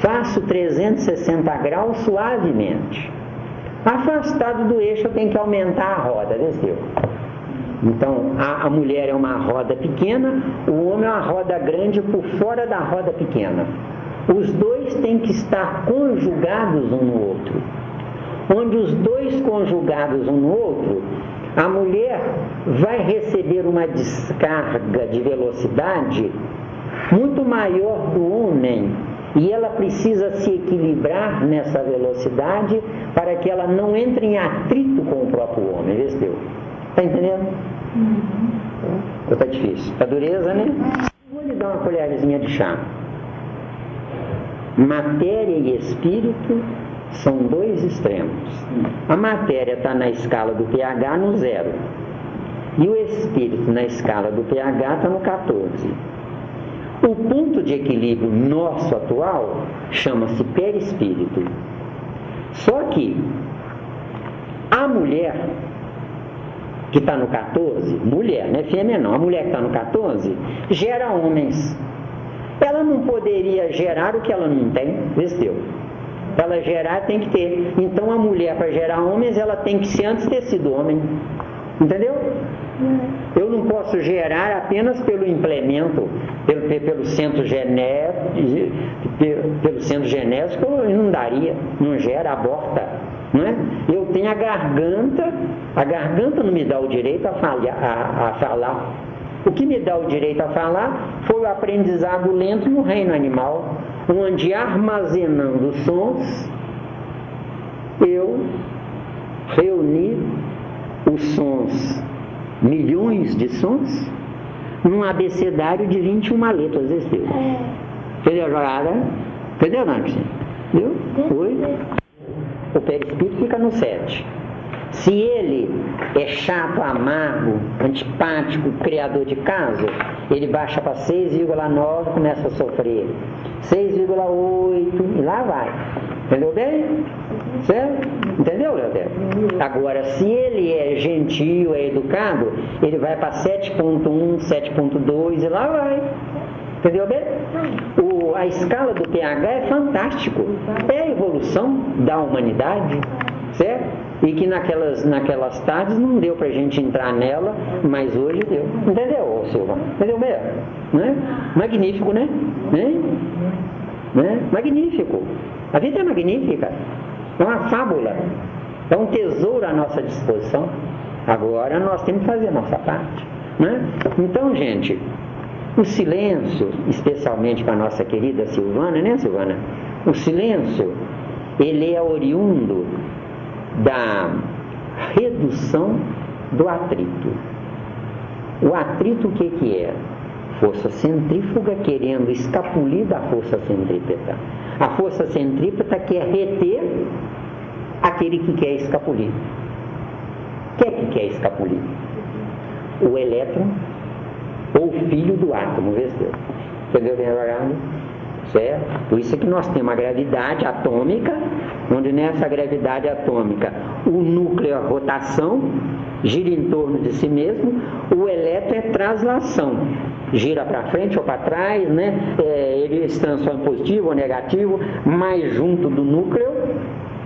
faço 360 graus suavemente. Afastado do eixo, eu tenho que aumentar a roda, desceu. Então, a mulher é uma roda pequena, o homem é uma roda grande por fora da roda pequena. Os dois têm que estar conjugados um no outro. Onde os dois conjugados um no outro, a mulher vai receber uma descarga de velocidade muito maior do homem, e ela precisa se equilibrar nessa velocidade para que ela não entre em atrito com o próprio homem. Entendeu? Está entendendo? Está difícil. A dureza, né? Vou lhe dar uma colherzinha de chá. Matéria e espírito são dois extremos. A matéria está na escala do pH no 0. E o espírito na escala do pH está no 14. O ponto de equilíbrio nosso atual chama-se perispírito. Só que a mulher que está no 14, mulher, não é fêmea não, a mulher que está no 14 gera homens. Ela não poderia gerar o que ela não tem, vestiu. Para ela gerar tem que ter. Então a mulher, para gerar homens, ela tem que ser antes ter sido homem. Entendeu? Eu não posso gerar apenas pelo implemento, pelo centro genético, não daria, não gera, aborta, não é? Eu tenho a garganta não me dá o direito a falar. O que me dá o direito a falar foi o aprendizado lento no reino animal, onde armazenando sons, eu reuni os sons, milhões de sons, num abecedário de 21 letras desse tipo. Entendeu a jogada? Entendeu, Nancy? Viu? Foi? O perispírito fica no 7. Se ele é chato, amargo, antipático, criador de caso, ele baixa para 6,9 e começa a sofrer. 6,8 e lá vai. Entendeu bem? Certo? Entendeu, Leandro? Agora, se ele é gentil, é educado, ele vai para 7,1, 7,2 e lá vai. Entendeu bem? A escala do pH é fantástico. É a evolução da humanidade, certo? E que naquelas tardes não deu pra gente entrar nela, mas hoje deu. Entendeu, Silva? Entendeu mesmo? Né? Magnífico, né? Né? Magnífico. A vida é magnífica. É uma fábula. É um tesouro à nossa disposição. Agora nós temos que fazer a nossa parte. Né? Então, gente, o silêncio, especialmente para a nossa querida Silvana, né, Silvana? O silêncio, ele é oriundo da redução do atrito. O atrito o que é? Força centrífuga querendo escapulir da força centrípeta. A força centrípeta quer reter aquele que quer escapulir. Quem é que quer escapulir? O elétron ou o filho do átomo, entendeu bem agora? Certo? Por isso é que nós temos a gravidade atômica, onde nessa gravidade atômica o núcleo é a rotação, gira em torno de si mesmo, o elétron é translação, gira para frente ou para trás, né? Ele se transforma em positivo ou negativo, mas junto do núcleo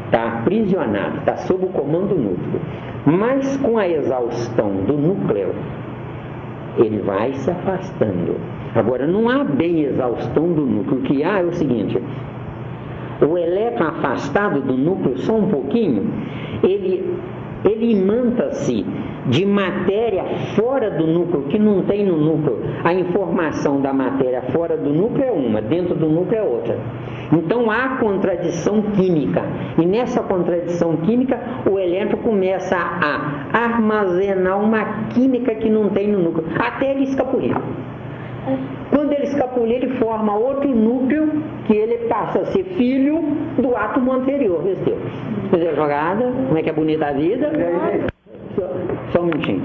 está aprisionado, está sob o comando do núcleo. Mas com a exaustão do núcleo, ele vai se afastando. Agora, não há bem exaustão do núcleo. O que há é o seguinte: o elétron afastado do núcleo só um pouquinho, ele imanta-se de matéria fora do núcleo, que não tem no núcleo. A informação da matéria fora do núcleo é uma, dentro do núcleo é outra. Então há contradição química, e nessa contradição química o elétron começa a armazenar uma química que não tem no núcleo, até ele escapulir. Quando ele escapulir, ele forma outro núcleo, que ele passa a ser filho do átomo anterior. Entendeu a jogada? Como é que é bonita a vida? Só um minutinho.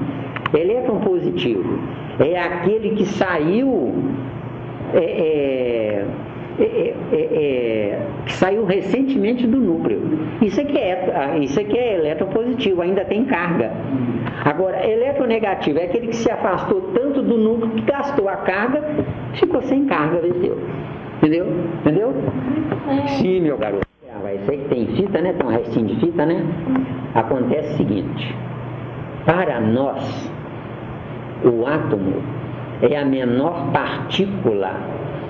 Elétron positivo é aquele que saiu que saiu recentemente do núcleo. Isso aqui é elétron positivo, ainda tem carga. Agora, eletronegativo é aquele que se afastou tanto do núcleo que gastou a carga, ficou sem carga, entendeu? Sim, meu garoto. Isso aí que tem fita, né? Tem um restinho de fita, né? Acontece o seguinte: para nós, o átomo é a menor partícula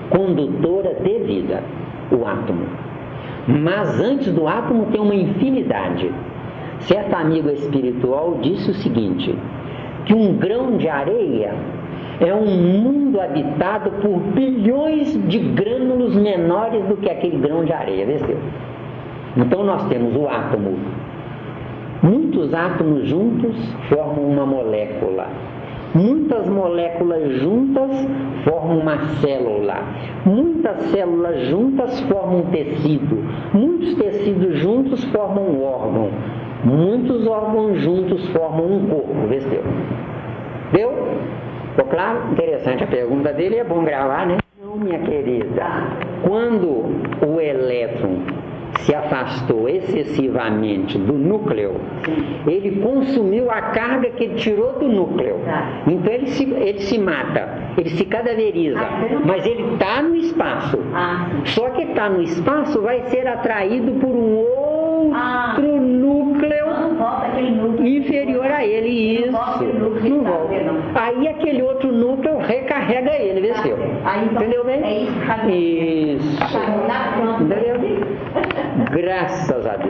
condutora de vida, o átomo. Mas antes do átomo tem uma infinidade. Certo amigo espiritual disse o seguinte, que um grão de areia é um mundo habitado por bilhões de grânulos menores do que aquele grão de areia, entendeu? Então nós temos o átomo. Muitos átomos juntos formam uma molécula. Muitas moléculas juntas formam uma célula. Muitas células juntas formam um tecido. Muitos tecidos juntos formam um órgão. Muitos órgãos juntos formam um corpo. Deu? Ficou claro? Interessante a pergunta dele, é bom gravar, né? Não, minha querida. Quando o elétron se afastou excessivamente do núcleo, ele consumiu a carga que ele tirou do núcleo. Então ele se mata, ele se cadaveriza, mas ele está no espaço. Só que está no espaço vai ser atraído por um outro núcleo inferior a ele. Isso. Não volta. Aí aquele outro núcleo recarrega ele, venceu. Entendeu bem? Isso. Entendeu? Graças a Deus.